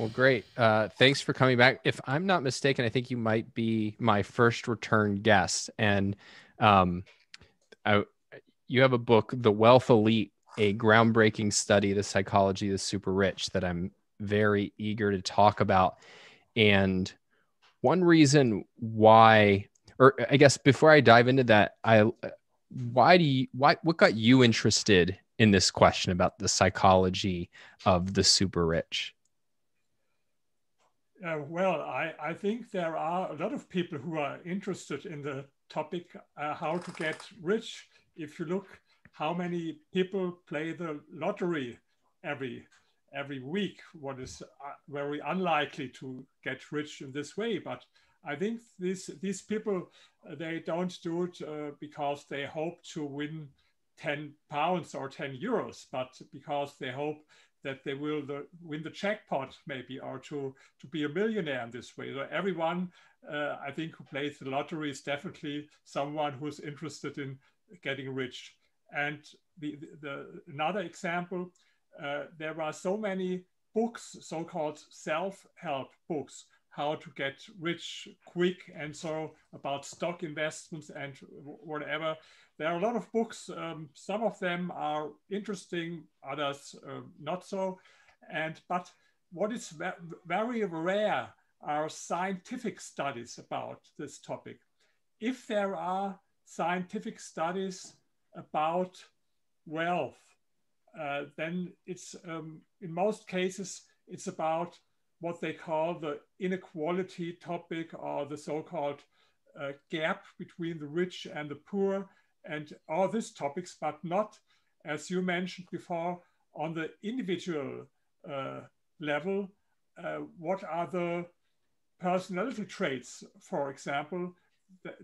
Well, great. Thanks for coming back. If I'm not mistaken, I think you might be my first return guest. And um, I, you have a book, The Wealth Elite, a groundbreaking study of the psychology of the super rich, that I'm very eager to talk about. And one reason why, or I guess before I dive into that, what got you interested in this question about the psychology of the super rich? Well, I think there are a lot of people who are interested in the topic how to get rich. If you look how many people play the lottery every every week, what is very unlikely to get rich in this way. But I think these people they don't do it because they hope to win 10 pounds or 10 euros, but because they hope that they will win the jackpot maybe, or to be a millionaire in this way. So everyone, I think, who plays the lottery is definitely someone who's interested in getting rich. And another example, there are so many books, so-called self-help books, how to get rich quick, and so about stock investments and whatever. There are a lot of books. Some of them are interesting, others not so. But what is very rare are scientific studies about this topic. If there are scientific studies about wealth, then it's in most cases it's about what they call the inequality topic, or the so-called gap between the rich and the poor, and all these topics, but not, as you mentioned before, on the individual level. What are the personality traits, for example,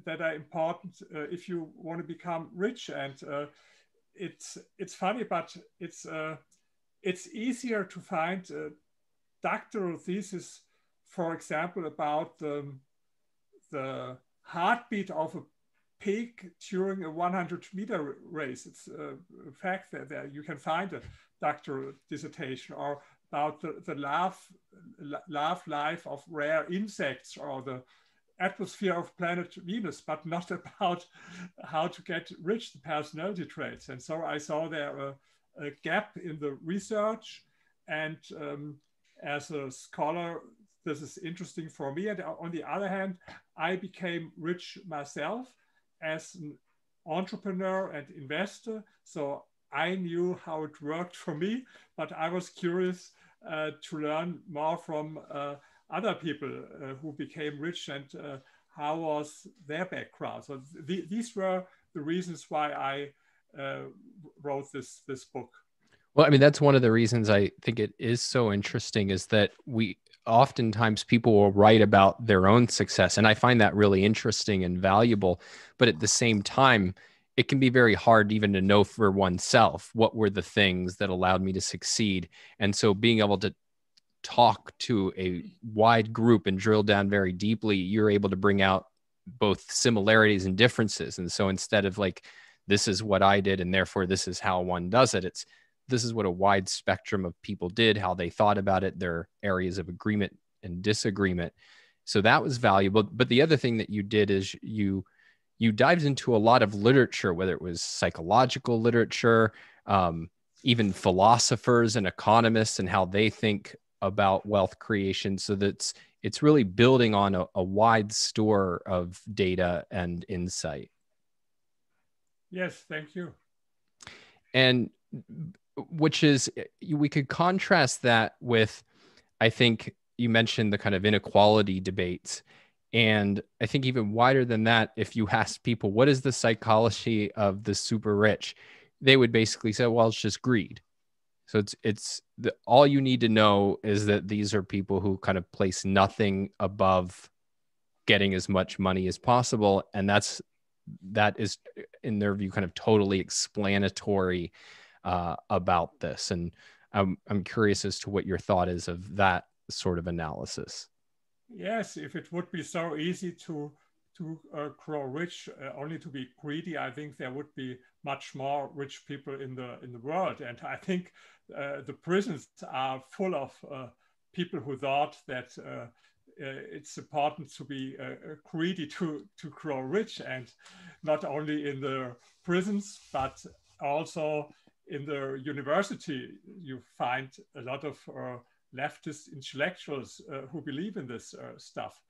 that are important if you want to become rich? And it's funny, but it's easier to find doctoral thesis, for example, about the heartbeat of a pig during a 100-meter race. It's a fact that you can find a doctoral dissertation, or about the life of rare insects, or the atmosphere of planet Venus, but not about how to get rich, the personality traits. And so I saw there a gap in the research, and as a scholar, this is interesting for me. And on the other hand, I became rich myself as an entrepreneur and investor. So I knew how it worked for me, but I was curious to learn more from other people who became rich, and how was their background. So these were the reasons why I wrote this book. Well, I mean, that's one of the reasons I think it is so interesting, is that oftentimes people will write about their own success. And I find that really interesting and valuable. But at the same time, it can be very hard even to know for oneself what were the things that allowed me to succeed. And so being able to talk to a wide group and drill down very deeply, you're able to bring out both similarities and differences. And so instead of like, this is what I did, and therefore this is how one does it, this is what a wide spectrum of people did, how they thought about it, their areas of agreement and disagreement. So that was valuable. But the other thing that you did is you dived into a lot of literature, whether it was psychological literature, even philosophers and economists, and how they think about wealth creation. So that's it's really building on a wide store of data and insight. Yes, thank you. And which is, we could contrast that with, I think you mentioned the kind of inequality debates. And I think even wider than that, if you ask people, what is the psychology of the super rich? They would basically say, well, it's just greed. So all you need to know is that these are people who kind of place nothing above getting as much money as possible. And that is, in their view, kind of totally explanatory about this. And I'm curious as to what your thought is of that sort of analysis. Yes, if it would be so easy to grow rich, only to be greedy, I think there would be much more rich people in the world. And I think the prisons are full of people who thought that it's important to be greedy to grow rich, and not only in the prisons, but also in the university, you find a lot of leftist intellectuals who believe in this stuff.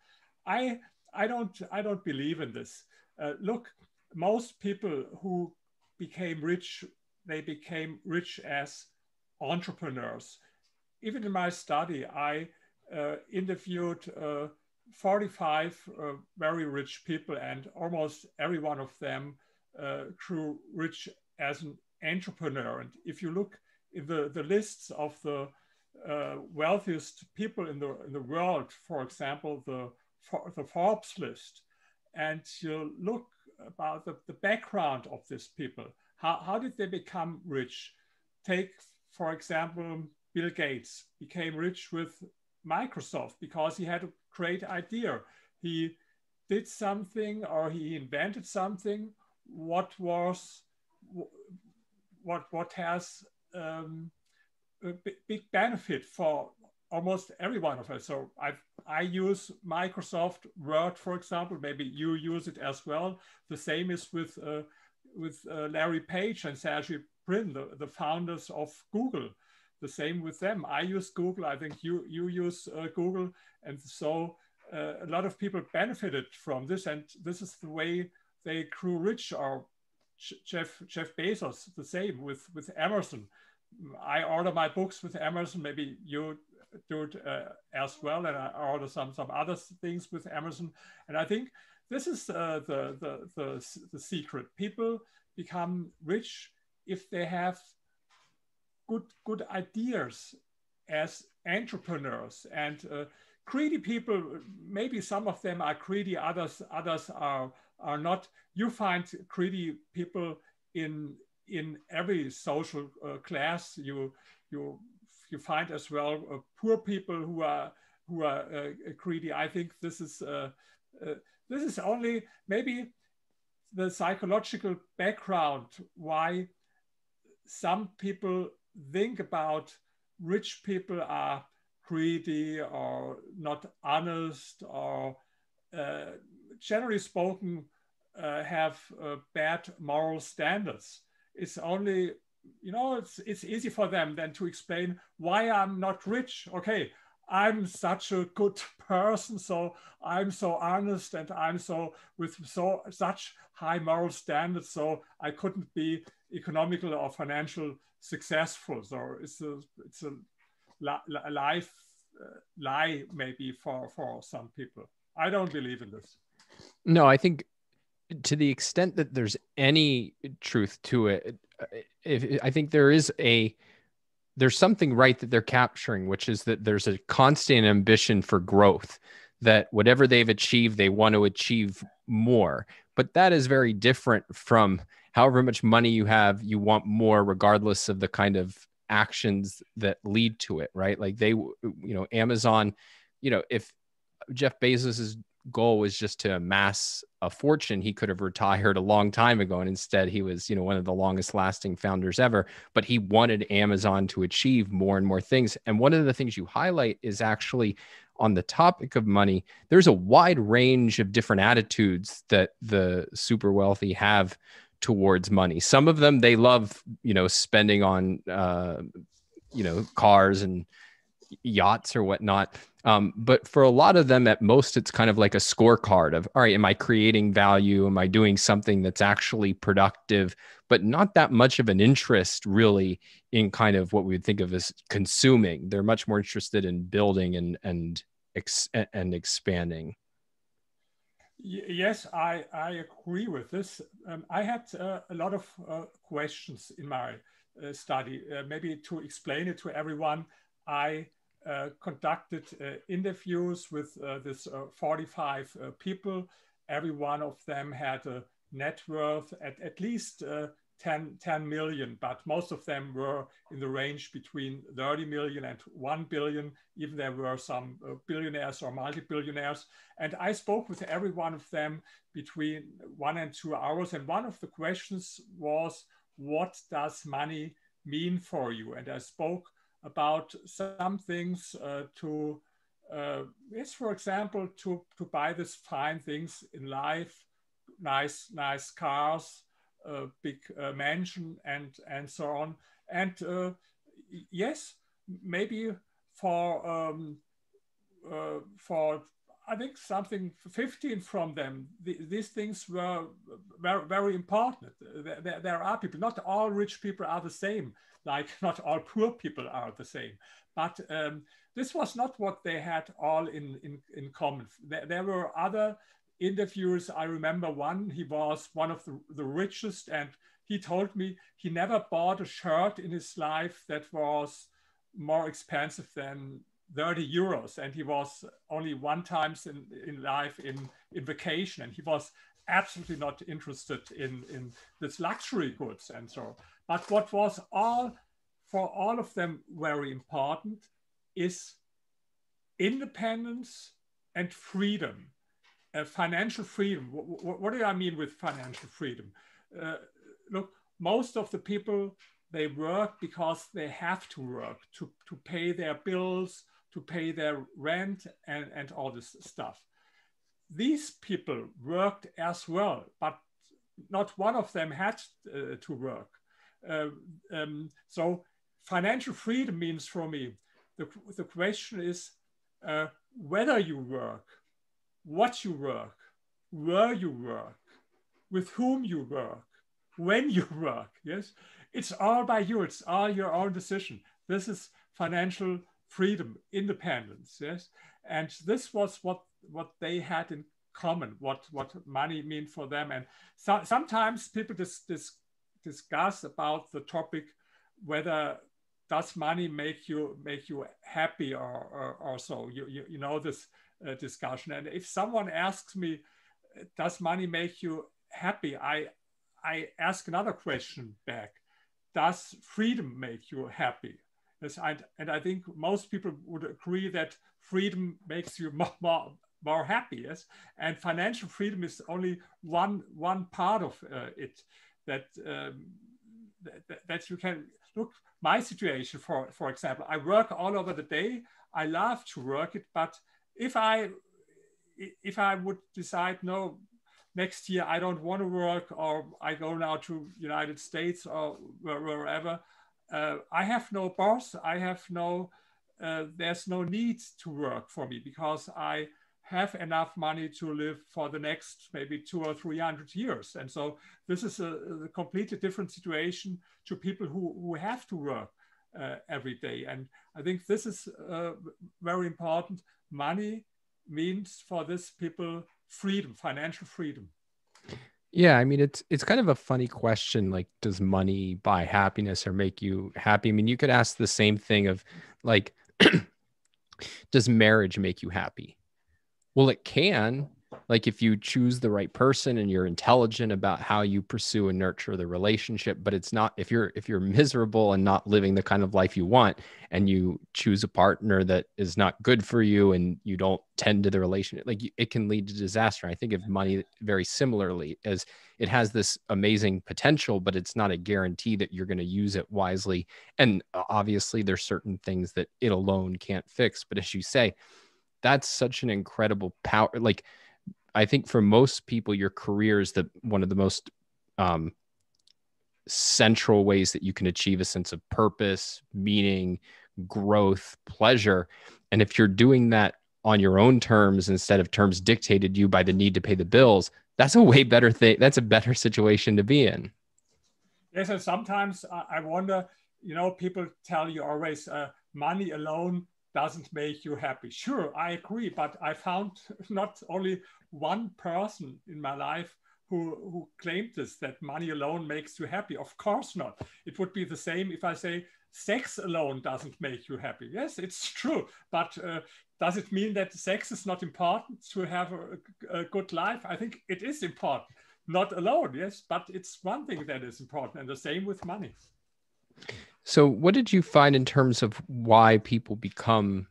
I don't believe in this. Look, most people who became rich, they became rich as entrepreneurs. Even in my study, I interviewed 45 very rich people, and almost every one of them grew rich as an entrepreneur. And if you look in the lists of the wealthiest people in the world, for example, the Forbes list, and you look about the background of these people, how did they become rich? Take, for example, Bill Gates became rich with Microsoft because he had a great idea. He did something, or he invented something what has a big benefit for almost every one of us. So I use Microsoft Word, for example. Maybe you use it as well. The same is with Larry Page and Sergey Brin, the founders of Google. The same with them. I use Google. I think you use Google, and so a lot of people benefited from this. And this is the way they grew rich. Or Jeff Bezos, the same with Amazon. I order my books with Amazon. Maybe you do it as well, and I order some other things with Amazon. And I think this is the secret. People become rich if they have good ideas as entrepreneurs. And greedy people, maybe some of them are greedy, others are not. You find greedy people in every social class. You find as well poor people who are greedy. I think this is only maybe the psychological background why some people think about rich people are greedy or not honest, or generally spoken have bad moral standards. It's only, it's easy for them then to explain why I'm not rich. Okay, I'm such a good person, so I'm so honest, and I'm with such high moral standards, so I couldn't be economical or financial successful. So it's a lie lie maybe for some people. I don't believe in this. No, I think to the extent that there's any truth to it, I think there's something right that they're capturing, which is that there's a constant ambition for growth, that whatever they've achieved, they want to achieve more. But that is very different from however much money you have, you want more, regardless of the kind of actions that lead to it, right? Like Amazon, if Jeff Bezos's goal was just to amass a fortune, he could have retired a long time ago. And instead he was, one of the longest lasting founders ever, but he wanted Amazon to achieve more and more things. And one of the things you highlight is actually on the topic of money, there's a wide range of different attitudes that the super wealthy have towards money. Some of them, they love, spending on, cars and yachts or whatnot. But for a lot of them, at most, it's kind of like a scorecard of, all right, am I creating value? Am I doing something that's actually productive? But not that much of an interest really in kind of what we would think of as consuming. They're much more interested in building and expanding. Yes, I agree with this. I had a lot of questions in my study. Maybe to explain it to everyone, I conducted interviews with this 45 people. Every one of them had a net worth at least 10 million, but most of them were in the range between 30 million and 1 billion. Even there were some billionaires or multi-billionaires. And I spoke with every one of them between 1 and 2 hours. And one of the questions was, what does money mean for you? And I spoke about some things to, yes, for example, to buy these fine things in life, nice cars, big mansion, and so on. And yes, maybe for for I think something 15 from them, these things were very important. There are people, not all rich people are the same, like not all poor people are the same. But this was not what they had all in common. There were other interviewers. I remember one, he was one of the richest, and he told me he never bought a shirt in his life that was more expensive than 30 euros, and he was only one time in life in vacation, and he was absolutely not interested in this luxury goods and so. But what was for all of them very important is independence and freedom, financial freedom. What do I mean with financial freedom? Look, most of the people, they work because they have to work to pay their bills, to pay their rent, and all this stuff. These people worked as well, but not one of them had to work. So financial freedom means, for me, the question is whether you work, what you work, where you work, with whom you work, when you work. Yes, it's all by you. It's all your own decision. This is financial freedom, independence. Yes, and this was what they had in common. What money meant for them. And sometimes people discuss about the topic whether does money make you happy or so. You know this discussion. And if someone asks me, does money make you happy? I ask another question back. Does freedom make you happy? Yes, and I think most people would agree that freedom makes you more happy. Yes, and financial freedom is only one part of it. That you can look. My situation, for example, I work all over the day. I love to work it, but if I would decide, no, next year I don't want to work, or I go now to United States or wherever, I have no boss. I have no, there's no need to work for me because I have enough money to live for the next maybe 200 or 300 years. And so this is a completely different situation to people who have to work every day. And I think this is very important. Money means for these people freedom, financial freedom. Yeah, I mean, it's kind of a funny question. Like, does money buy happiness or make you happy? I mean, you could ask the same thing of like, does marriage make you happy? Well, it can, like if you choose the right person and you're intelligent about how you pursue and nurture the relationship, but it's not, if you're miserable and not living the kind of life you want, and you choose a partner that is not good for you and you don't tend to the relationship, like it can lead to disaster. I think of money very similarly, as it has this amazing potential, but it's not a guarantee that you're going to use it wisely. And obviously there's certain things that it alone can't fix. But as you say, that's such an incredible power. Like, I think for most people, your career is one of the most central ways that you can achieve a sense of purpose, meaning, growth, pleasure. And if you're doing that on your own terms instead of terms dictated you by the need to pay the bills, that's a way better thing. That's a better situation to be in. Yes, and sometimes I wonder, people tell you always money alone doesn't make you happy. Sure, I agree, but I found not only one person in my life who claimed this, that money alone makes you happy. Of course not. It would be the same if I say sex alone doesn't make you happy. Yes, it's true, but does it mean that sex is not important to have a good life? I think it is important, not alone, yes, but it's one thing that is important, and the same with money. So what did you find in terms of why people become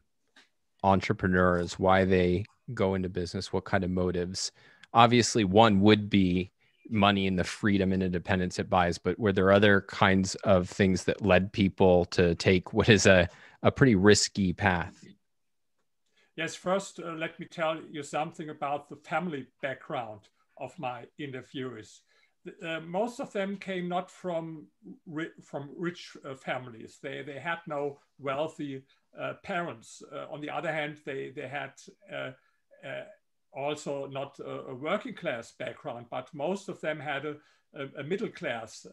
entrepreneurs, why they go into business, what kind of motives? Obviously, one would be money and the freedom and independence it buys, but were there other kinds of things that led people to take what is a pretty risky path? Yes, first, let me tell you something about the family background of my interviewees. Most of them came not from rich families. They had no wealthy parents. On the other hand, they had also not a working class background, but most of them had a middle class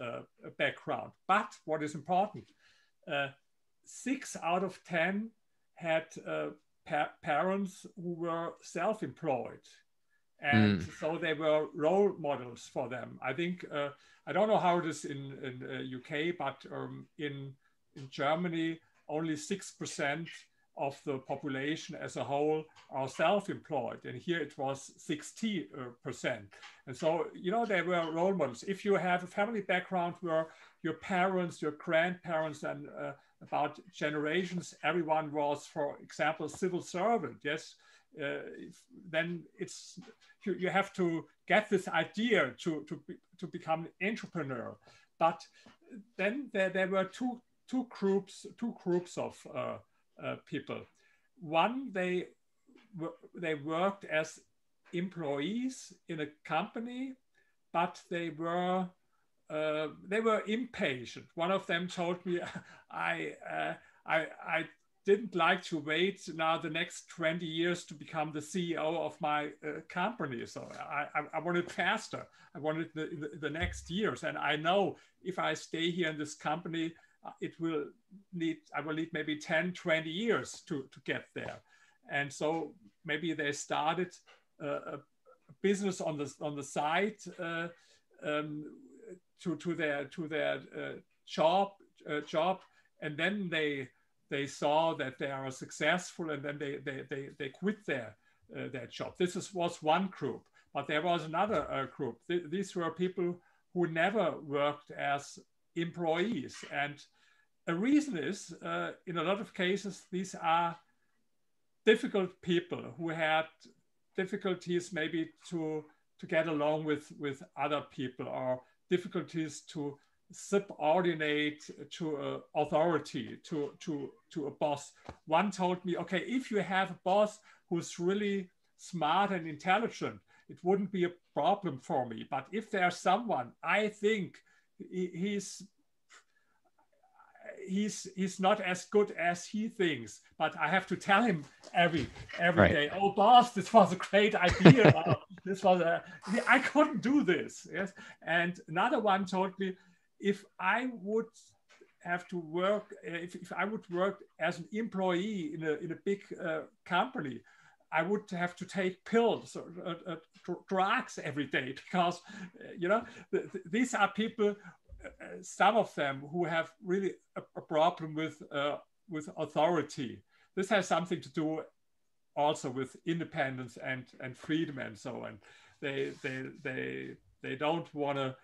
background. But what is important, 6 out of 10 had parents who were self-employed. And so they were role models for them. I think, I don't know how it is in UK, but in Germany, only 6% of the population as a whole are self-employed. And here it was 60%. And so, you know, they were role models. If you have a family background where your parents, your grandparents, and about generations, everyone was, for example, civil servant, yes, then it's, you have to get this idea to become an entrepreneur. But then there were two groups of people. One, they worked as employees in a company, but they were impatient. One of them told me, I didn't like to wait now the next 20 years to become the CEO of my company. So I wanted faster. I wanted the next years. And I know if I stay here in this company, I will need maybe 10, 20 years to get there. And so maybe they started a business on the side to their job, and then they saw that they are successful, and then they quit their job. This was one group, but there was another group. These were people who never worked as employees, and a reason is, in a lot of cases, these are difficult people who had difficulties maybe to get along with other people, or difficulties to subordinate to authority, to a boss. One told me, okay, if you have a boss who's really smart and intelligent, it wouldn't be a problem for me. But if there's someone, I think he's not as good as he thinks, but I have to tell him every right. day, oh boss, this was a great idea. I couldn't do this. Yes. And another one told me, if I would have to work, if I would work as an employee in a big company, I would have to take pills or drugs every day, because you know, these are people, some of them who have really a problem with authority. This has something to do also with independence and freedom and so on. They don't want to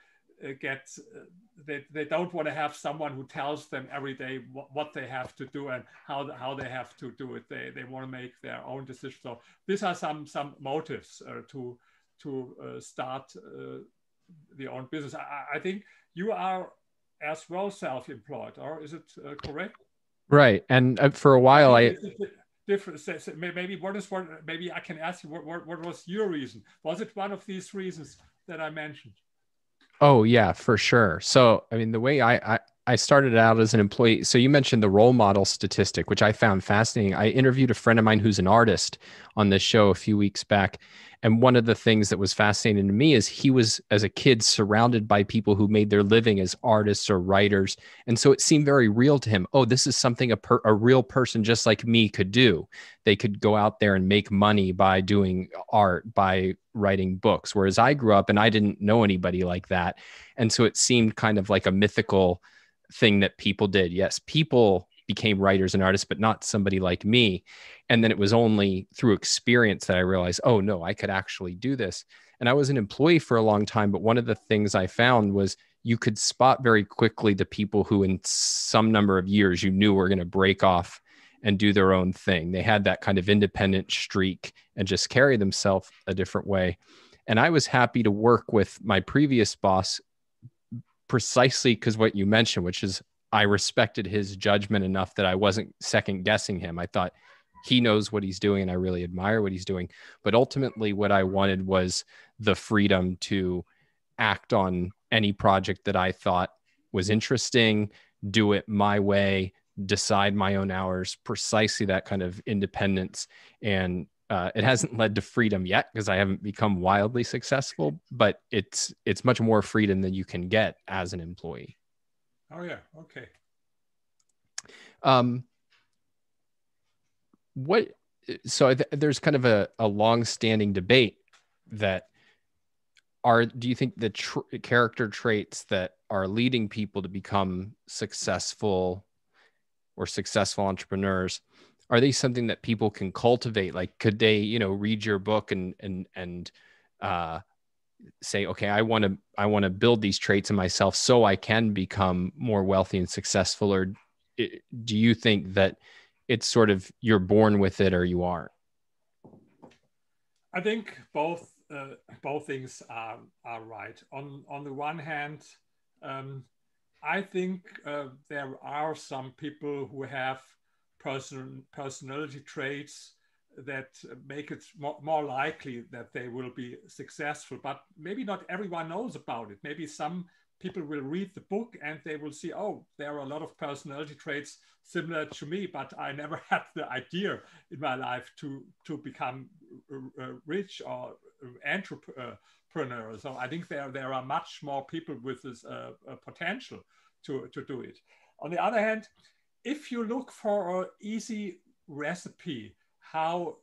they don't want to have someone who tells them every day what they have to do and how they have to do it. They want to make their own decisions. So these are some motives to start their own business. I think you are as well self-employed, or is it correct? Right. And for a while, different. Maybe I can ask you what was your reason? Was it one of these reasons that I mentioned? Oh yeah, for sure. So, I mean, the way I started out as an employee. So you mentioned the role model statistic, which I found fascinating. I interviewed a friend of mine who's an artist on this show a few weeks back. And one of the things that was fascinating to me is he was, as a kid, surrounded by people who made their living as artists or writers. And so it seemed very real to him. Oh, this is something a real person just like me could do. They could go out there and make money by doing art, by writing books. Whereas I grew up and I didn't know anybody like that. And so it seemed kind of like a mythical thing that people did. Yes, people became writers and artists, but not somebody like me. And then it was only through experience that I realized, oh no, I could actually do this. And I was an employee for a long time, but one of the things I found was you could spot very quickly the people who in some number of years you knew were going to break off and do their own thing. They had that kind of independent streak and just carry themselves a different way. And I was happy to work with my previous boss precisely because what you mentioned, which is I respected his judgment enough that I wasn't second guessing him. I thought he knows what he's doing and I really admire what he's doing. But ultimately, what I wanted was the freedom to act on any project that I thought was interesting, do it my way, decide my own hours, precisely that kind of independence. And it hasn't led to freedom yet because I haven't become wildly successful, but it's much more freedom than you can get as an employee. Oh yeah, okay. There's kind of a long-standing debate that do you think the character traits that are leading people to become successful or successful entrepreneurs, are they something that people can cultivate? Like, could they, read your book and say, okay, I want to build these traits in myself so I can become more wealthy and successful? Or do you think that it's sort of you're born with it or you aren't? I think both things are right. On the one hand, I think there are some people who have personality traits that make it more likely that they will be successful, but maybe not everyone knows about it. Maybe some people will read the book and they will see, oh, there are a lot of personality traits similar to me, but I never had the idea in my life to become rich or entrepreneur. So I think there are much more people with this potential to do it. On the other hand, if you look for an easy recipe, how,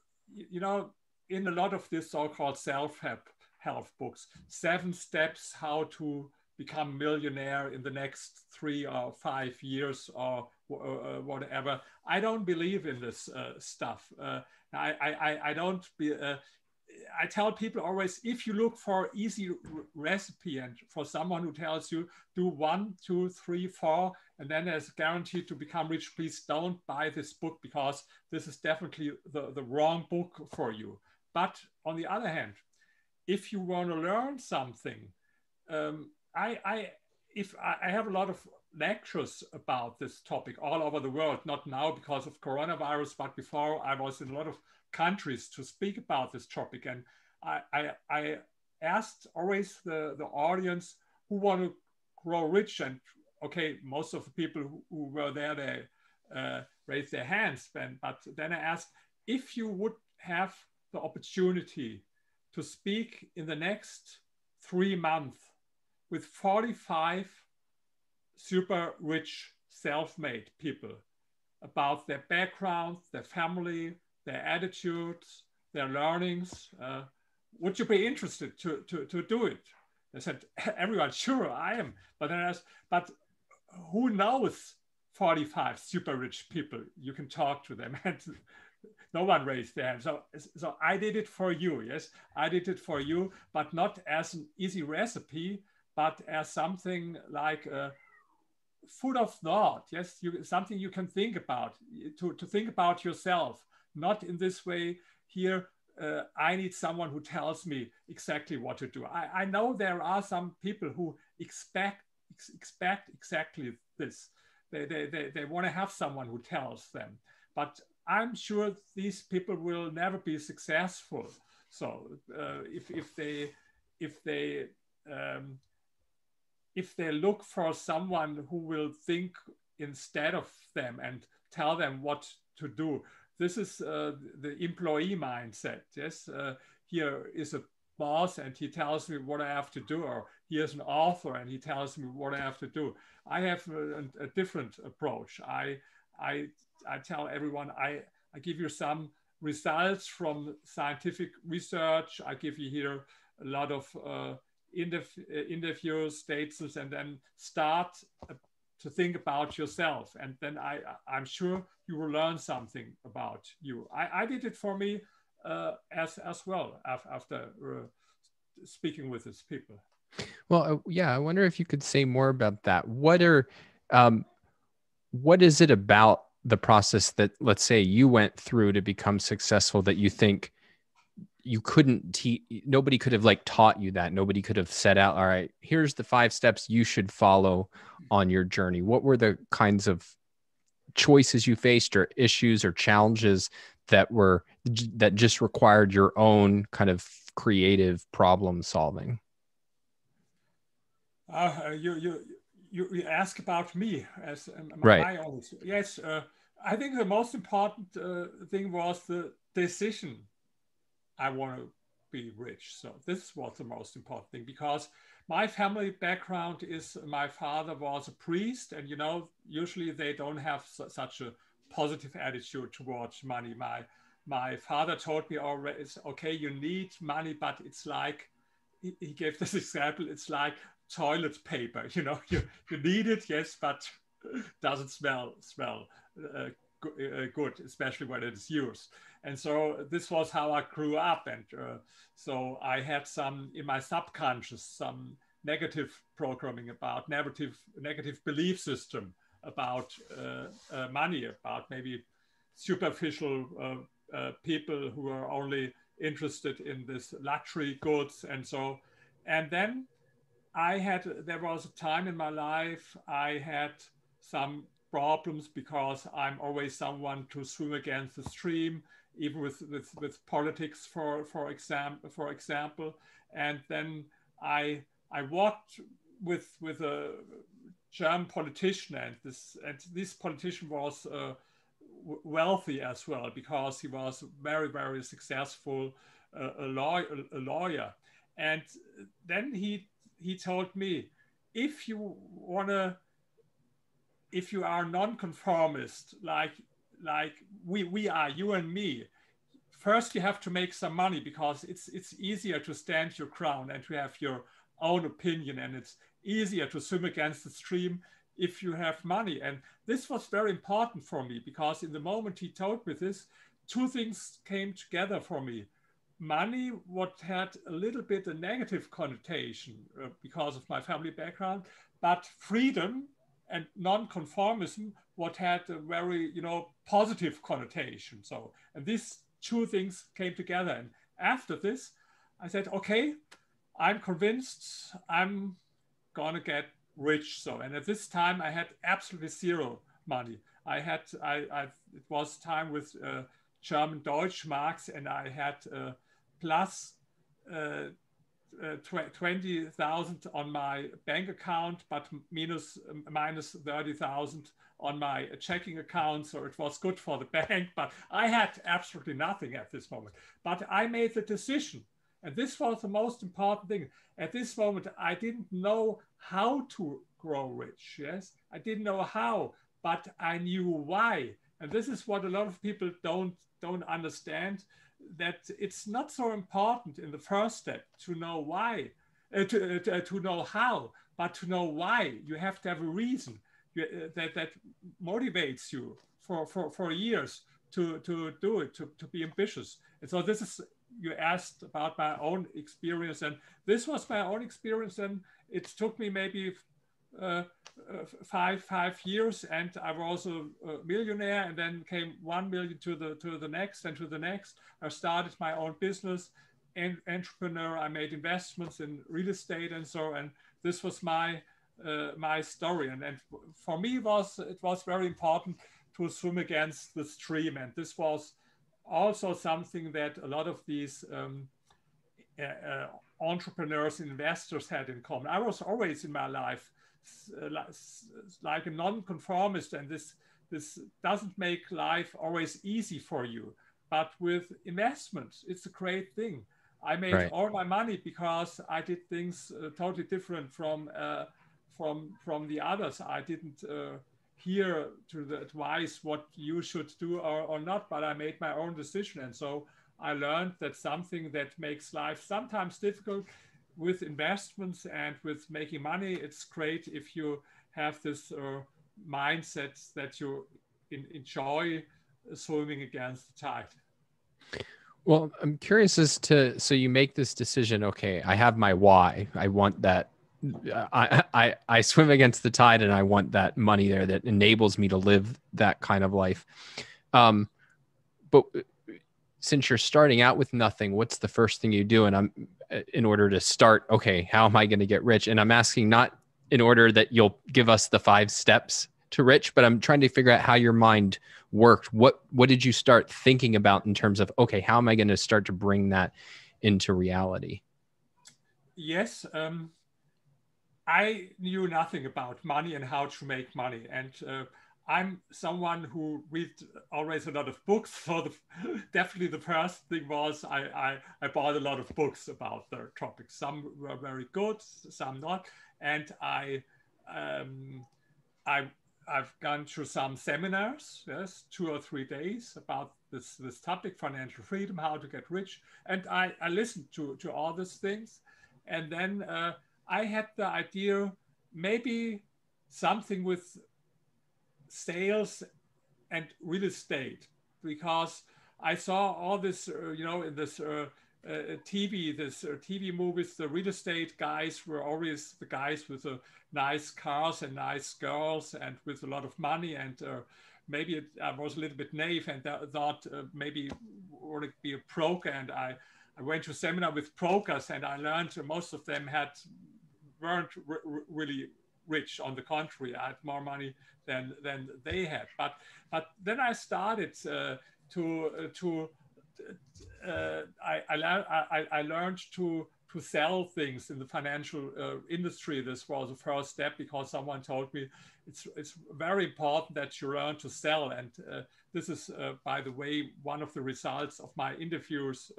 in a lot of this so-called self-help books, 7 steps how to become millionaire in the next 3 or 5 years or whatever. I don't believe in this stuff. I don't be. I tell people always, if you look for easy recipe and for someone who tells you do 1, 2, 3, 4, and then there's guaranteed to become rich, please don't buy this book because this is definitely the wrong book for you. But on the other hand, if you want to learn something, I have a lot of lectures about this topic all over the world, not now because of coronavirus, but before I was in a lot of countries to speak about this topic. And I asked always the audience who want to grow rich. And okay, most of the people who were there, they raised their hands. But then I asked, if you would have the opportunity to speak in the next 3 months with 45 super rich self-made people about their background, their family, their attitudes, their learnings, would you be interested to do it? They said, everyone, sure, I am. But then I asked, but who knows 45 super rich people? You can talk to them. And no one raised their hand. So I did it for you, yes? I did it for you, but not as an easy recipe, but as something like food of thought, yes? Something you can think about, to think about yourself. Not in this way here, I need someone who tells me exactly what to do. I know there are some people who expect exactly this. They want to have someone who tells them. But I'm sure these people will never be successful. So if they look for someone who will think instead of them and tell them what to do, this is the employee mindset. Yes, here is a boss and he tells me what I have to do, or here's an author and he tells me what I have to do. I have a different approach. I tell everyone, I give you some results from scientific research. I give you here a lot of interviews, statements, and then start to think about yourself. And then I'm sure you will learn something about you. I did it for me as well after speaking with these people. Well, yeah, I wonder if you could say more about that. What is it about the process that, let's say, you went through to become successful that you think you couldn't nobody could have like taught you that. Nobody could have set out, all right, here's the 5 steps you should follow on your journey. What were the kinds of choices you faced or issues or challenges that just required your own kind of creative problem solving? You ask about me as Right. my own. Yes, I think the most important thing was the decision. I want to be rich. So this was the most important thing, because my family background is my father was a priest, and usually they don't have such a positive attitude towards money. My father told me already, it's okay, you need money, but it's like, he gave this example, it's like toilet paper. You need it, yes, but doesn't smell good, especially when it's used. And so this was how I grew up. And so I had some in my subconscious, some negative programming about negative belief system about money, about maybe superficial people who are only interested in this luxury goods. And then there was a time in my life I had some problems, because I'm always someone to swim against the stream, even with politics, for example. And then I walked with a German politician, and this politician was wealthy as well, because he was very, very successful, a lawyer. And then he told me, if you are nonconformist, like we are, you and me, first you have to make some money, because it's easier to stand your ground and to have your own opinion, and it's easier to swim against the stream if you have money. And this was very important for me, because in the moment he told me this, 2 things came together for me. Money, what had a little bit a negative connotation because of my family background, but freedom and non-conformism, what had a very positive connotation. So, and these 2 things came together. And after this, I said, okay, I'm convinced I'm gonna get rich. So, and at this time I had absolutely 0 money. It was time with German Deutschmarks, and I had plus 20,000 on my bank account, but minus 30,000 on my checking account. So it was good for the bank, but I had absolutely nothing at this moment. But I made the decision, and this was the most important thing. At this moment, I didn't know how to grow rich. Yes, I didn't know how, but I knew why. And this is what a lot of people don't understand, that it's not so important in the first step to know why, to know how, but to know why. You have to have a reason that motivates you for years to do it, to be ambitious. And so this is, you asked about my own experience, and this was my own experience, and it took me maybe 5 years, and I was a millionaire, and then came 1 million to the next and to the next. I started my own business, and entrepreneur. I made investments in real estate, and so, and this was my story. And for me, it was very important to swim against the stream, and this was also something that a lot of these entrepreneurs, investors had in common. I was always in my life like a non-conformist, and this doesn't make life always easy for you. But with investments, it's a great thing. I made all my money because I did things totally different from the others. I didn't hear to the advice what you should do or not, but I made my own decision. And so I learned that something that makes life sometimes difficult with investments and with making money, it's great if you have this mindset that you enjoy swimming against the tide. Well, I'm curious as to, so you make this decision, okay, I have my why. I want that. I swim against the tide, and I want that money there that enables me to live that kind of life. But since you're starting out with nothing, what's the first thing you do? And I'm in order to start, okay, how am I going to get rich? And I'm asking not in order that you'll give us the 5 steps to rich, but I'm trying to figure out how your mind worked. What did you start thinking about in terms of, okay, how am I going to start to bring that into reality? Yes, I knew nothing about money and how to make money. And I'm someone who reads always a lot of books. So definitely the first thing was I bought a lot of books about the topic. Some were very good, some not. And I've gone through some seminars, yes, 2 or 3 days about this topic, financial freedom, how to get rich. And I listened to all these things. And then I had the idea, maybe something with sales and real estate, because I saw all this, in this TV movies, the real estate guys were always the guys with the nice cars and nice girls and with a lot of money. And maybe I was a little bit naive and thought maybe would it be a broker. And I went to a seminar with brokers, and I learned most of them weren't really rich. On the contrary, I had more money than they had. But then I started I learned to sell things in the financial industry. This was the first step, because someone told me it's very important that you learn to sell. And this is, by the way, one of the results of my interviews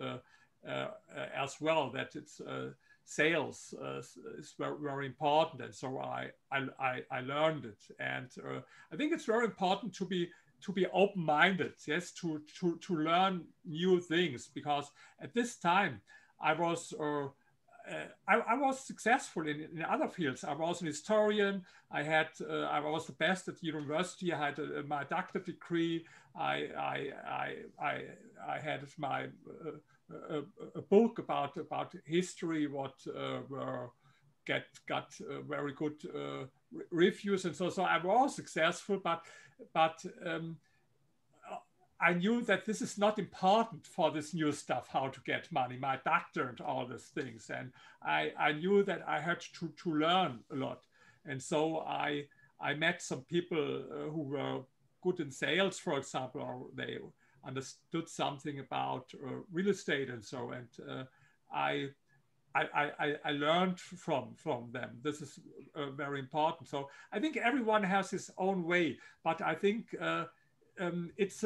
as well, that it's sales is very, very important. And so I learned it. And I think it's very important to be open-minded, yes, to learn new things, because at this time I was successful in other fields. I was an historian. I was the best at university. I had my doctorate degree. I had my a book about history, what got very good reviews, and so I was successful, but I knew that this is not important for this new stuff, how to get money, my doctor and all these things. And I knew that I had to learn a lot. And so I met some people who were good in sales, for example, or they understood something about real estate and so. And I learned from them. This is very important. So I think everyone has his own way, but I think it's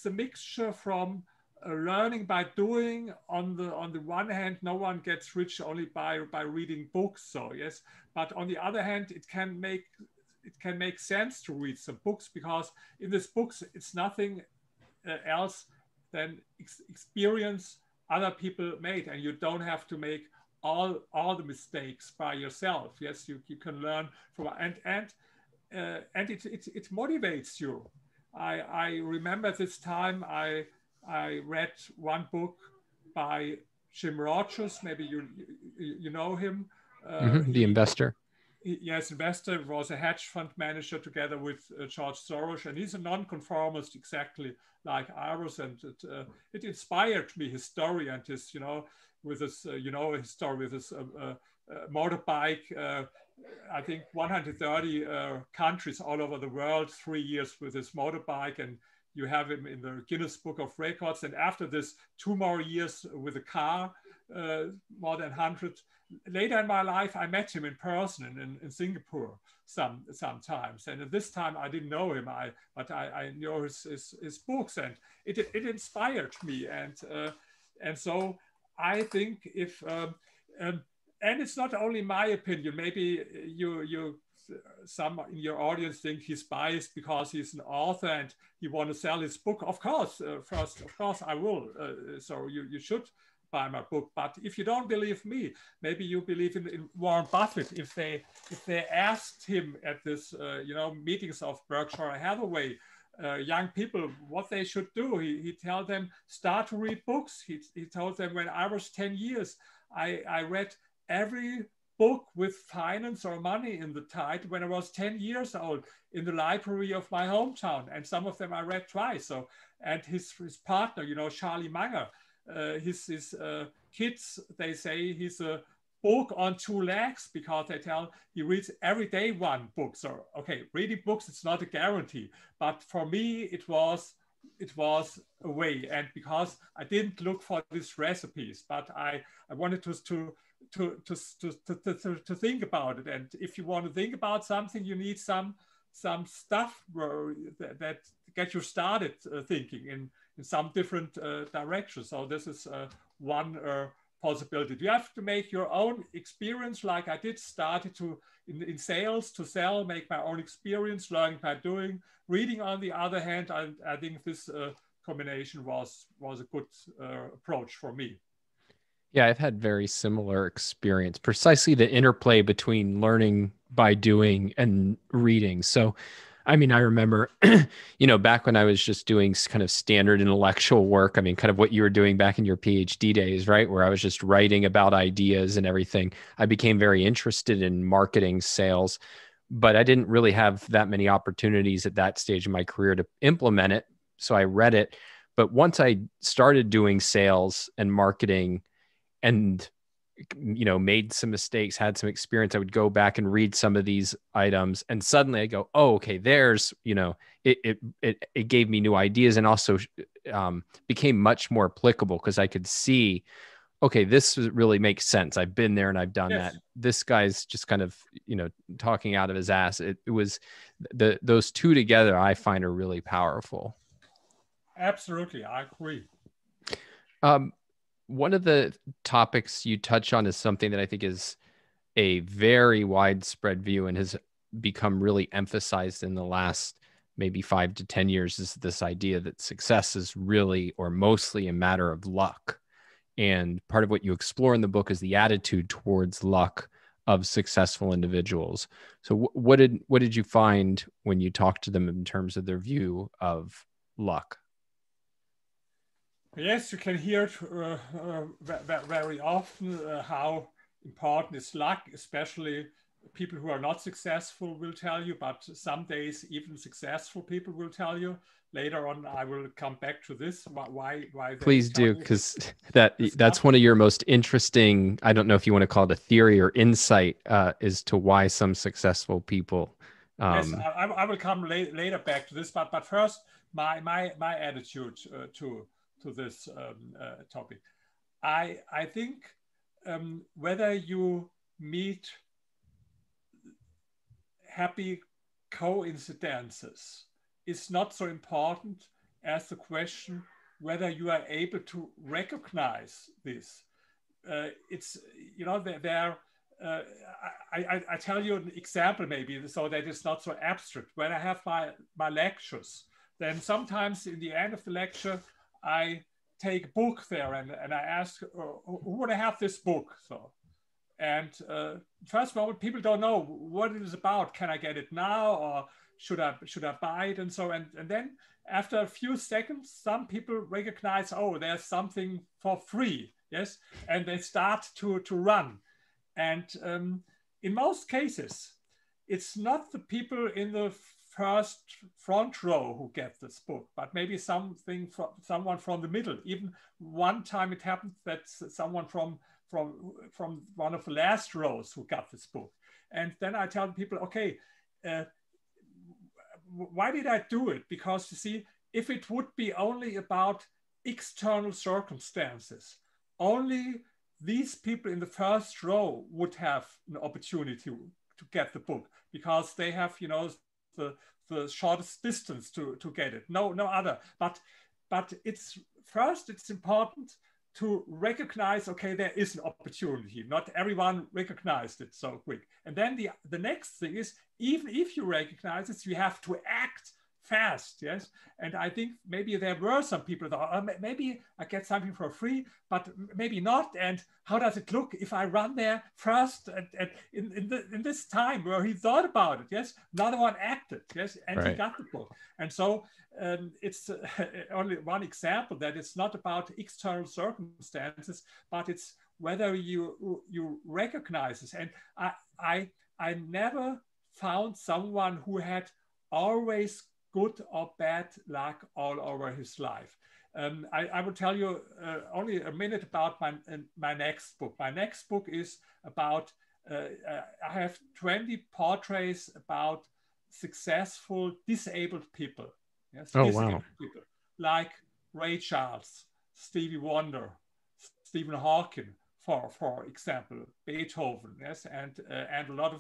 a mixture from learning by doing. On the one hand, no one gets rich only by reading books. So yes, but on the other hand, it can make sense to read some books, because in these books it's nothing else than experience other people made, and you don't have to make all the mistakes by yourself. Yes, you can learn from, and it motivates you. I remember this time I read one book by Jim Rogers. Maybe you know him. The investor. Yes, investor, was a hedge fund manager together with George Soros, and he's a nonconformist exactly like I was, and it inspired me, his story, and his, with his, his story with his motorbike. I think 130 countries all over the world, 3 years with his motorbike, and you have him in the Guinness Book of Records. And after this, 2 more years with a car, more than 100. Later in my life, I met him in person in Singapore sometimes. And at this time, I didn't know him, but I know his books, and it inspired me. And so I think if, and it's not only my opinion, maybe some in your audience think he's biased because he's an author and he want to sell his book. Of course, of course I will. So you should buy my book. But if you don't believe me, maybe you believe in Warren Buffett. If they asked him at this meetings of Berkshire Hathaway, young people, what they should do, he tell them, start to read books. He told them, when I was 10 years, I read every book with finance or money in the title when I was 10 years old in the library of my hometown. And some of them I read twice. So, and his partner, you know, Charlie Munger, his kids, they say he's a book on two legs because they tell he reads every day one book. So, okay, reading books, it's not a guarantee. But for me, it was a way. And because I didn't look for these recipes, but I wanted to think about it. And if you want to think about something, you need some stuff that get you started thinking in some different directions. So this is one possibility. You have to make your own experience, like I did, started to in sales to sell, make my own experience, learning by doing. Reading, on the other hand, I think this combination was a good approach for me. Yeah, I've had very similar experience, precisely the interplay between learning by doing and reading. So, I mean, I remember, you know, back when I was just doing kind of standard intellectual work, I mean, kind of what you were doing back in your PhD days, right? Where I was just writing about ideas and everything. I became very interested in marketing, sales, but I didn't really have that many opportunities at that stage in my career to implement it. So I read it. But once I started doing sales and marketing, and you know, made some mistakes, had some experience, I would go back and read some of these items, and suddenly I go, oh, okay, there's, you know, it gave me new ideas, and also became much more applicable because I could see, okay, this really makes sense. I've been there and I've done Yes. that. This guy's just kind of, you know, talking out of his ass. It was those two together I find are really powerful. Absolutely, I agree. One of the topics you touch on is something that I think is a very widespread view and has become really emphasized in the last maybe 5 to 10 years, is this idea that success is really or mostly a matter of luck. And part of what you explore in the book is the attitude towards luck of successful individuals. So what did you find when you talked to them in terms of their view of luck? Yes, you can hear it very often how important is luck, especially people who are not successful will tell you, but some days even successful people will tell you. Later on, I will come back to this. Why Please do, because that's one of your most interesting, I don't know if you want to call it a theory or insight, as to why some successful people. Yes, I will come later back to this, but first, my attitude to this topic. I think whether you meet happy coincidences is not so important as the question whether you are able to recognize this. It's, you know, I tell you an example maybe so that it's not so abstract. When I have my lectures, then sometimes in the end of the lecture, I take a book there and I ask, who would I have this book? So, and first moment, people don't know what it is about. Can I get it now, or should I buy it? And so, and then after a few seconds, some people recognize, oh, there's something for free, yes, and they start to run. And in most cases, it's not the people in the first front row who get this book, but maybe someone from the middle. Even one time it happened that someone from one of the last rows who got this book. And then I tell people, okay, why did I do it? Because you see, if it would be only about external circumstances, only these people in the first row would have an opportunity to get the book because they have, you know, the shortest distance to get it. No other. But it's important to recognize, okay, there is an opportunity. Not everyone recognized it so quick. And then the next thing is, even if you recognize it, you have to act fast, yes? And I think maybe there were some people that maybe I get something for free, but maybe not. And how does it look if I run there first and in this time where he thought about it, yes? Another one acted, yes? And right. He got the book. And so it's only one example that it's not about external circumstances, but it's whether you recognize this. And I never found someone who had always good or bad luck all over his life. I will tell you only a minute about my next book. My next book is about, I have 20 portraits about successful disabled people. Yes, oh, disabled wow. people like Ray Charles, Stevie Wonder, Stephen Hawking, for example, Beethoven, yes, and a lot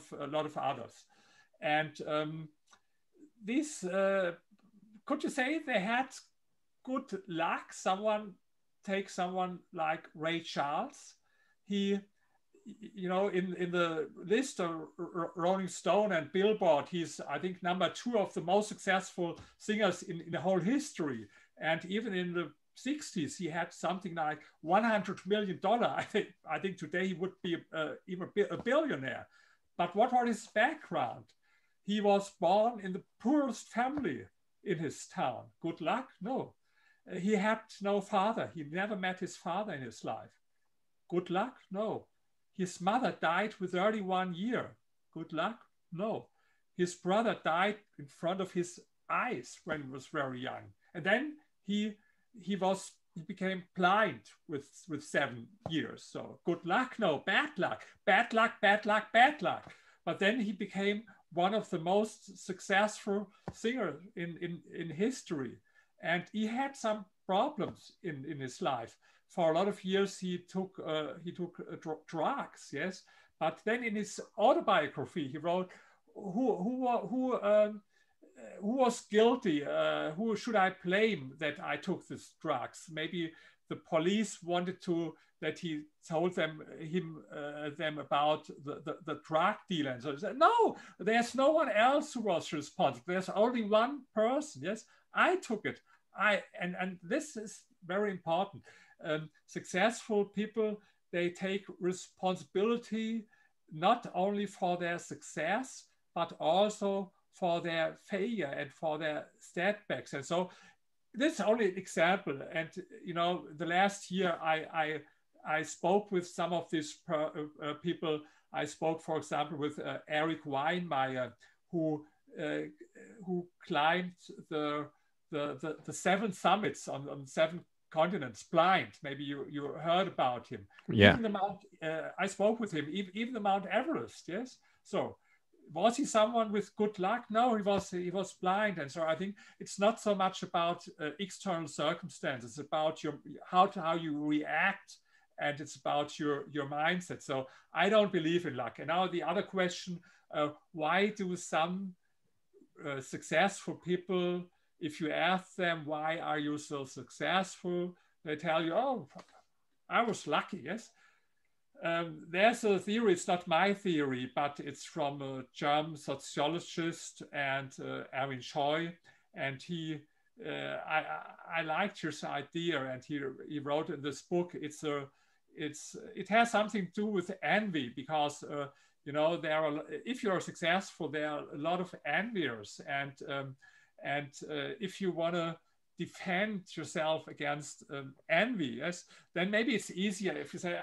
of others. And these, could you say they had good luck? Take someone like Ray Charles. He, you know, in the list of Rolling Stone and Billboard, he's, I think, #2 of the most successful singers in the whole history. And even in the 60s, he had something like $100 million. I think today he would be even a billionaire. But what was his background? He was born in the poorest family in his town. Good luck? No. He had no father. He never met his father in his life. Good luck? No. His mother died with 31 years. Good luck? No. His brother died in front of his eyes when he was very young. And then he became blind with 7 years. So good luck? No. Bad luck. Bad luck, bad luck, bad luck. But then he became one of the most successful singers in history. And he had some problems in his life. For a lot of years, he took drugs, yes. But then in his autobiography, he wrote, who was guilty? Who should I blame that I took these drugs? Maybe the police wanted that he told them about the drug dealer. And so he said, no, there's no one else who was responsible. There's only one person. Yes, I took it. And this is very important. Successful people, they take responsibility not only for their success, but also for their failure and for their setbacks. And so this is only an example. And, you know, the last year I spoke with some of these people. I spoke, for example, with Eric Weinmeier, who climbed the 7 summits on 7 continents blind. Maybe you heard about him. Yeah. Even the Mount, I spoke with him, even the Mount Everest, yes? So was he someone with good luck? No, he was blind. And so I think it's not so much about external circumstances, it's about how you react, and it's about your mindset. So I don't believe in luck. And now the other question, why do some successful people, if you ask them, why are you so successful? They tell you, oh, I was lucky, yes. There's a theory, it's not my theory, but it's from a German sociologist and Erwin Scheu. And I liked his idea, and he wrote in this book, it has something to do with envy, because you know, if you're successful, there are a lot of enviers, and if you want to defend yourself against envy, yes, then maybe it's easier if you say,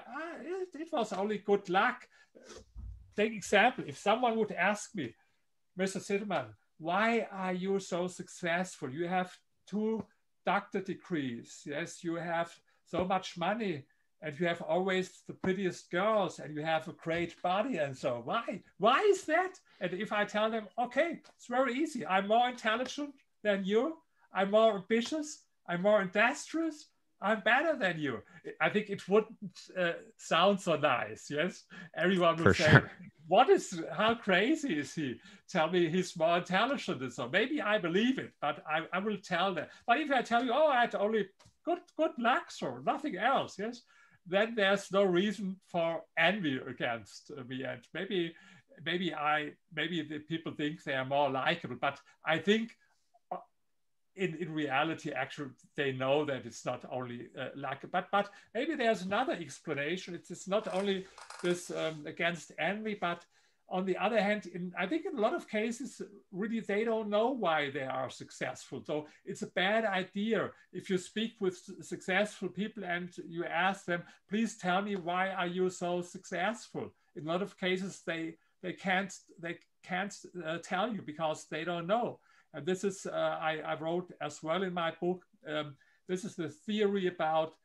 it was only good luck. Take example, if someone would ask me, Mr. Zitelmann, why are you so successful? You have 2 doctor degrees, yes, you have so much money, and you have always the prettiest girls, and you have a great body, and so why is that? And if I tell them, okay, it's very easy, I'm more intelligent than you, I'm more ambitious, I'm more industrious, I'm better than you. I think it wouldn't sound so nice, yes? Everyone would say, sure. How crazy is he? Tell me he's more intelligent and so. Maybe I believe it, but I will tell them. But if I tell you, oh, I had only good luck, so nothing else, yes? Then there's no reason for envy against me. And maybe the people think they are more likable, but I think in reality, actually, they know that it's not only luck, but maybe there's another explanation. It's not only this against envy, but on the other hand, I think in a lot of cases, really, they don't know why they are successful. So it's a bad idea if you speak with successful people and you ask them, please tell me, why are you so successful? In a lot of cases, they can't tell you because they don't know. And this is, I wrote as well in my book, this is the theory about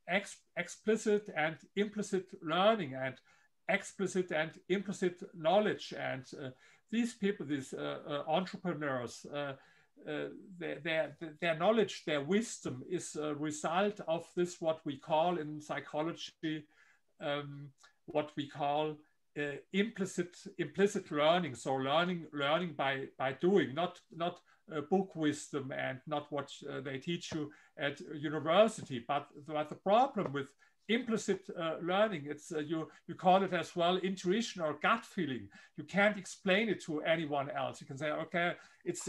explicit and implicit learning, and explicit and implicit knowledge. And these people, these entrepreneurs, their knowledge, their wisdom is a result of this, what we call in psychology, what we call implicit learning. So learning by doing, not book wisdom, and not what they teach you at university. But the problem with implicit learning, it's you call it as well intuition or gut feeling. You can't explain it to anyone else. You can say, okay, it's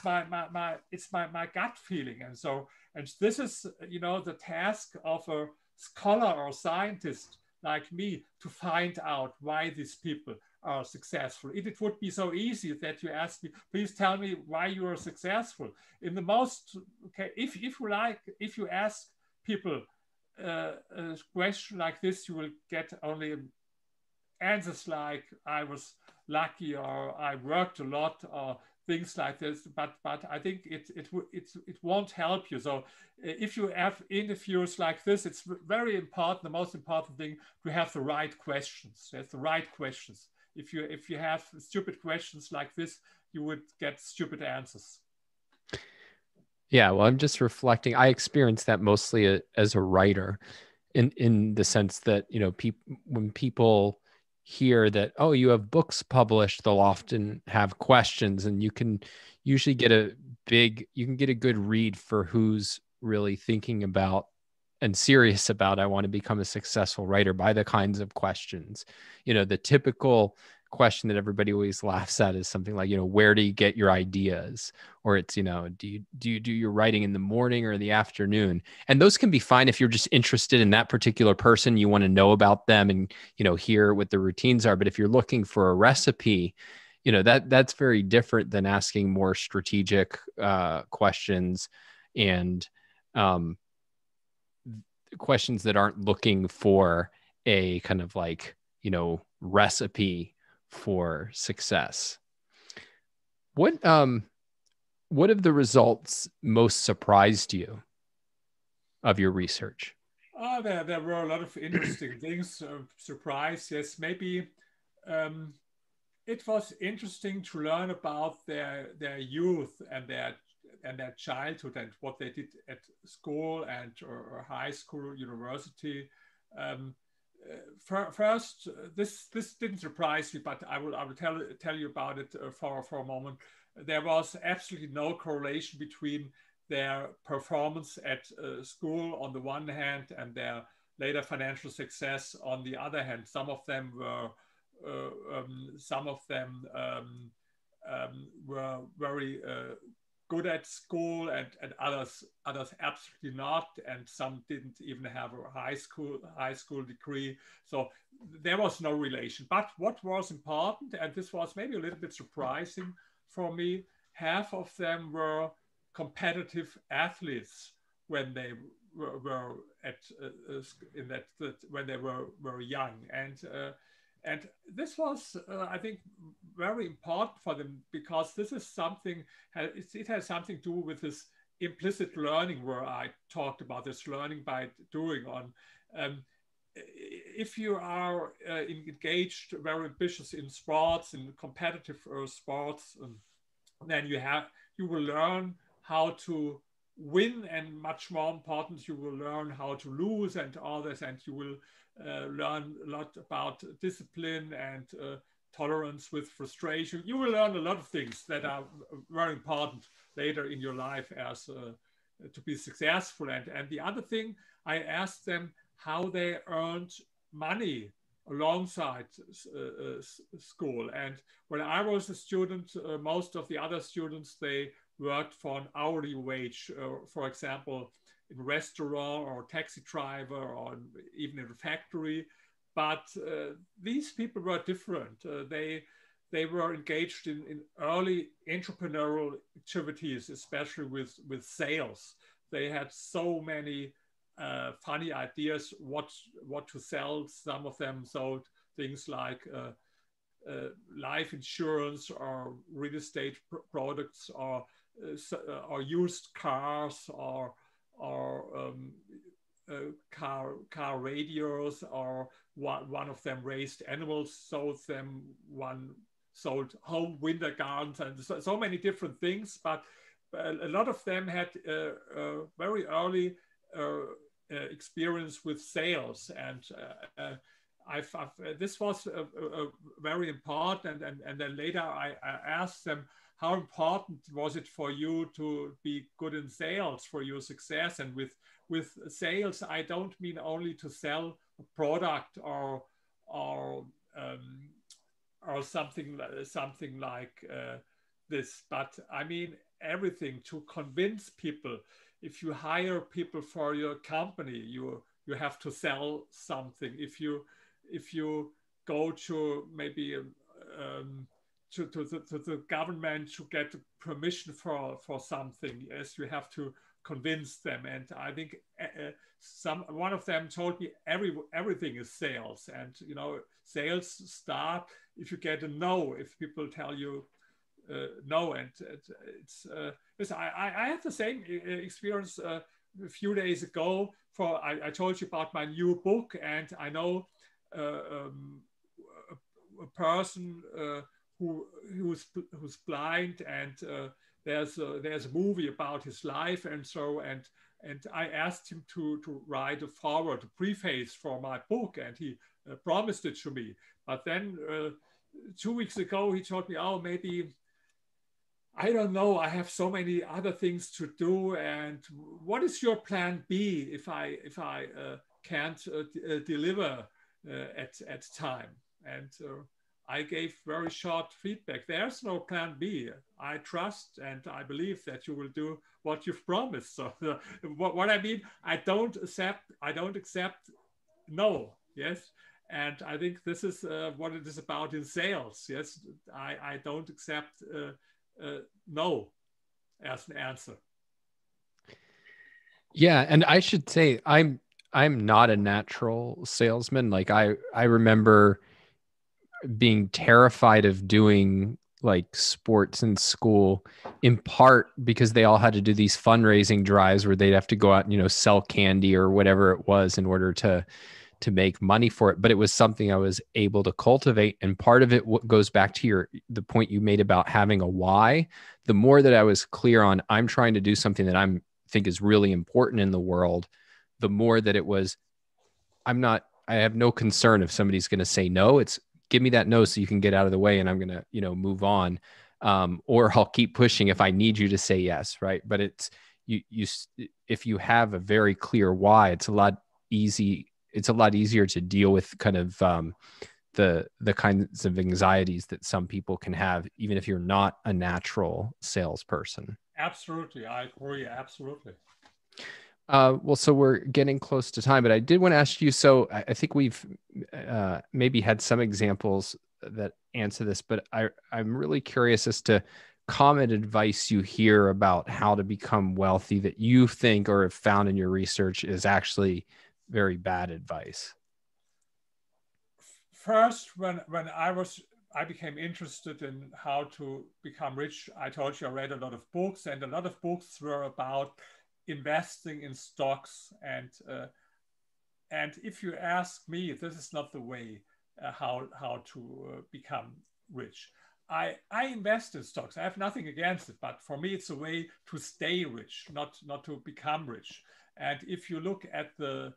my gut feeling. And this is, you know, the task of a scholar or scientist like me, to find out why these people are successful. It would be so easy that you ask me, please tell me why you are successful. In the most, okay, if you ask people a question like this, you will get only answers like, I was lucky, or I worked a lot, or things like this. But I think it won't help you. So if you have interviews like this, it's very important. The most important thing, to have the right questions. That's the right questions. If you have stupid questions like this, you would get stupid answers. Yeah, well, I'm just reflecting. I experienced that mostly as a writer, in the sense that, you know, when people hear that, oh, you have books published, they'll often have questions, and you can usually get a good read for who's really thinking about and serious about, I want to become a successful writer, by the kinds of questions. You know, the typical question that everybody always laughs at is something like, you know, where do you get your ideas? Or it's, you know, do you do your writing in the morning or the afternoon? And those can be fine if you're just interested in that particular person, you want to know about them and, you know, hear what the routines are. But if you're looking for a recipe, you know, that's very different than asking more strategic questions, and questions that aren't looking for a kind of like, you know, recipe for success. What have the results most surprised you of your research? There were a lot of interesting things. Surprise, yes, maybe it was interesting to learn about their youth and their childhood, and what they did at school and or high school, university. First, this didn't surprise me, but I will tell you about it for a moment. There was absolutely no correlation between their performance at school on the one hand and their later financial success on the other hand. Some of them were very good at school, and others absolutely not, and some didn't even have a high school degree. So there was no relation. But what was important, and this was maybe a little bit surprising for me, half of them were competitive athletes when they were at when they were young, and this was, I think, very important for them, because this is something, it has something to do with this implicit learning, where I talked about this learning by doing on. If you are engaged, very ambitious in sports, in competitive sports, then you will learn how to win, and much more important, you will learn how to lose and all this, and you will learn a lot about discipline and tolerance with frustration. You will learn a lot of things that are very important later in your life as to be successful. And the other thing, I asked them how they earned money alongside school. And when I was a student, most of the other students, they worked for an hourly wage, for example, in a restaurant or taxi driver, or even in a factory. but these people were different. They were engaged in early entrepreneurial activities, especially with sales. They had so many funny ideas what to sell. Some of them sold things like life insurance or real estate products or used cars or car radios, or one of them raised animals, sold them, one sold home winter gardens, and so many different things. But a lot of them had very early experience with sales, and this was very important. And then later I asked them, how important was it for you to be good in sales for your success? And with sales, I don't mean only to sell a product or something like this, but I mean everything, to convince people. If you hire people for your company, you have to sell something. If you go to maybe to the government to get permission for something, yes, you have to convince them. And I think one of them told me everything is sales, and sales start if you get a no, if people tell you no. And it's I had the same experience a few days ago. I told you about my new book, and I know a person who's blind, and there's a movie about his life, and I asked him to write a foreword, a preface for my book, and he promised it to me. But then 2 weeks ago he told me, oh, maybe, I don't know, I have so many other things to do, and what is your plan B if I can't deliver at time? And I gave very short feedback. There's no plan B. I trust and I believe that you will do what you've promised. So what I mean, I don't accept no. Yes. And I think this is what it is about in sales. Yes. I don't accept no as an answer. Yeah. And I should say, I'm not a natural salesman. Like I remember being terrified of doing like sports in school, in part because they all had to do these fundraising drives where they'd have to go out and, sell candy or whatever it was in order to make money for it. But it was something I was able to cultivate. And part of it goes back to the point you made about having a why. The more that I was clear on, I'm trying to do something that I think is really important in the world, the more that it was, I have no concern if somebody's going to say no. It's give me that no so you can get out of the way, and I'm going to, move on. Or I'll keep pushing if I need you to say yes. Right. But it's, if you have a very clear why, it's a lot easier to deal with kind of the kinds of anxieties that some people can have, even if you're not a natural salesperson. Absolutely. I agree. Absolutely. Well, so we're getting close to time, but I did want to ask you, so I think we've maybe had some examples that answer this, but I'm really curious as to common advice you hear about how to become wealthy that you think or have found in your research is actually very bad advice. First, when I became interested in how to become rich, I told you I read a lot of books, and a lot of books were about investing in stocks. And if you ask me, this is not the way how to become rich. I invest in stocks. I have nothing against it, but for me, it's a way to stay rich, not to become rich. And if you look at the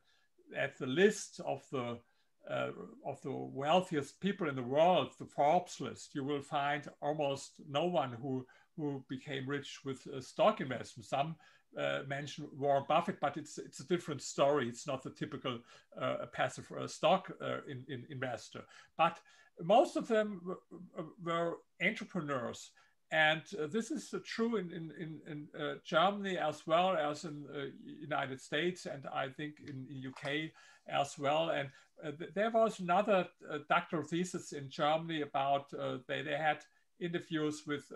list of the wealthiest people in the world, the Forbes list, you will find almost no one who became rich with stock investment. Some mention Warren Buffett, but it's a different story. It's not the typical passive stock investor. But most of them were entrepreneurs, And this is true in Germany as well as in United States, and I think in UK as well. And there was another doctoral thesis in Germany about they had interviews with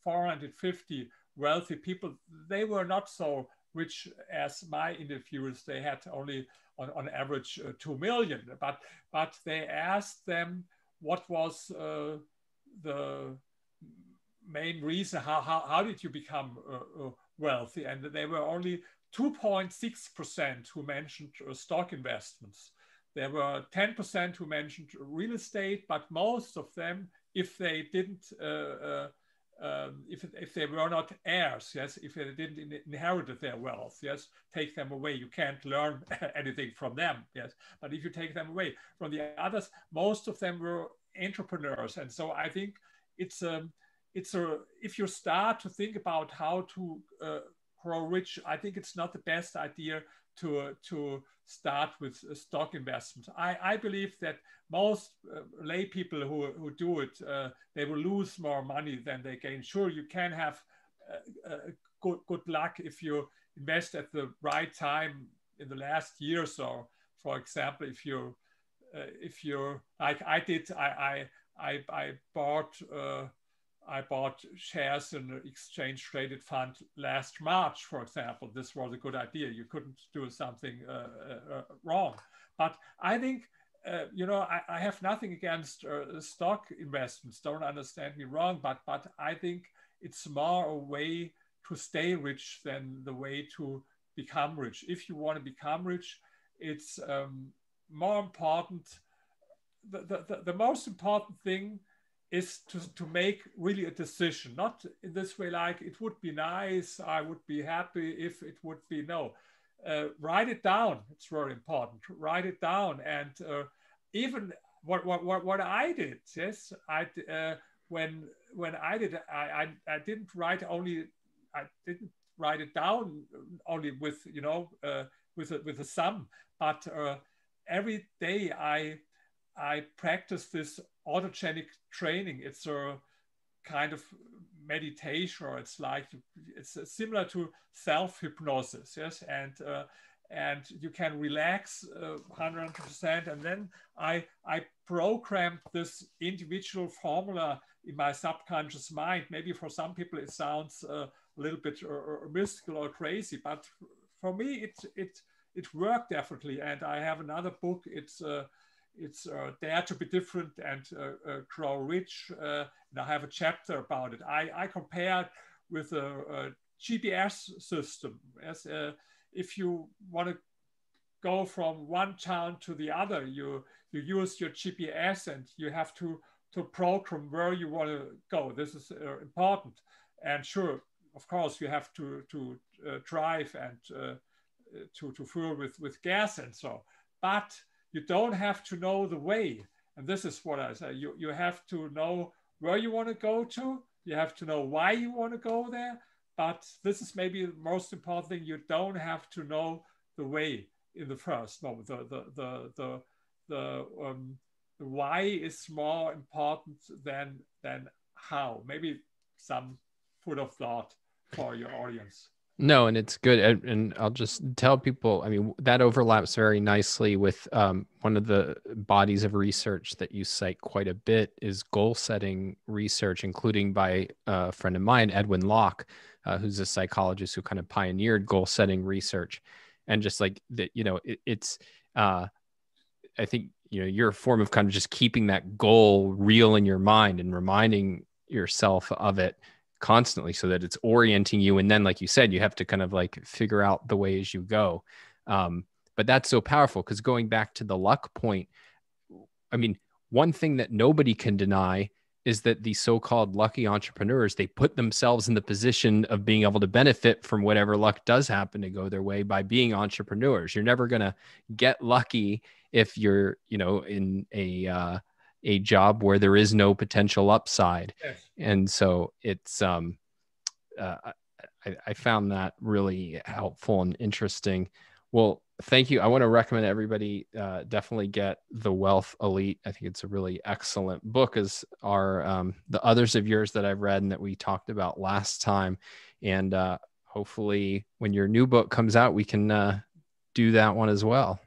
450 wealthy people. They were not so rich as my interviews. They had only on average 2 million, but they asked them what was the main reason, how did you become wealthy? And there were only 2.6% who mentioned stock investments. There were 10% who mentioned real estate, but most of them, if they didn't, if they were not heirs, yes, if they didn't inherit their wealth, yes, take them away. You can't learn anything from them, yes. But if you take them away from the others, most of them were entrepreneurs. And so I think it's if you start to think about how to grow rich, I think it's not the best idea to start with stock investments. I believe that most lay people who do it, they will lose more money than they gain. Sure, you can have good luck if you invest at the right time in the last year or so. For example, if you like I did, I bought shares in an exchange traded fund last March, for example. This was a good idea. You couldn't do something wrong. But I think, I have nothing against stock investments. Don't understand me wrong, but I think it's more a way to stay rich than the way to become rich. If you want to become rich, it's more important. The most important thing is to make really a decision, not in this way like it would be nice, I would be happy if it would be. No, write it down. It's very important. Write it down. And even what I did, yes, when I did, I didn't write only, I didn't write it down only with with a sum, but every day I practice this autogenic training. It's a kind of meditation, or it's similar to self-hypnosis, yes, and you can relax 100%. And then I programmed this individual formula in my subconscious mind. Maybe for some people it sounds a little bit mystical or crazy, but for me it worked definitely. And I have another book. It's Dare to be Different and Grow Rich. And I have a chapter about it. I compared with a GPS system. As if you want to go from one town to the other, you use your GPS and you have to program where you want to go. This is important. And sure, of course, you have to drive and to fuel with gas and so. But you don't have to know the way. And this is what I say. You have to know where you want to go to. You have to know why you want to go there. But this is maybe the most important thing. You don't have to know the way in the first moment. The why is more important than how. Maybe some food of thought for your audience. No, and it's good. And I'll just tell people, I mean, that overlaps very nicely with one of the bodies of research that you cite quite a bit is goal setting research, including by a friend of mine, Edwin Locke, who's a psychologist who kind of pioneered goal setting research. And just like that, I think, you're a form of kind of just keeping that goal real in your mind and reminding yourself of it constantly so that it's orienting you. And then, like you said, you have to kind of like figure out the way as you go. But that's so powerful, because going back to the luck point, I mean, one thing that nobody can deny is that the so-called lucky entrepreneurs, they put themselves in the position of being able to benefit from whatever luck does happen to go their way by being entrepreneurs. You're never going to get lucky if you're, in a job where there is no potential upside. Yes. And so it's, I found that really helpful and interesting. Well, thank you. I want to recommend everybody definitely get The Wealth Elite. I think it's a really excellent book, as are the others of yours that I've read and that we talked about last time. And hopefully when your new book comes out, we can do that one as well.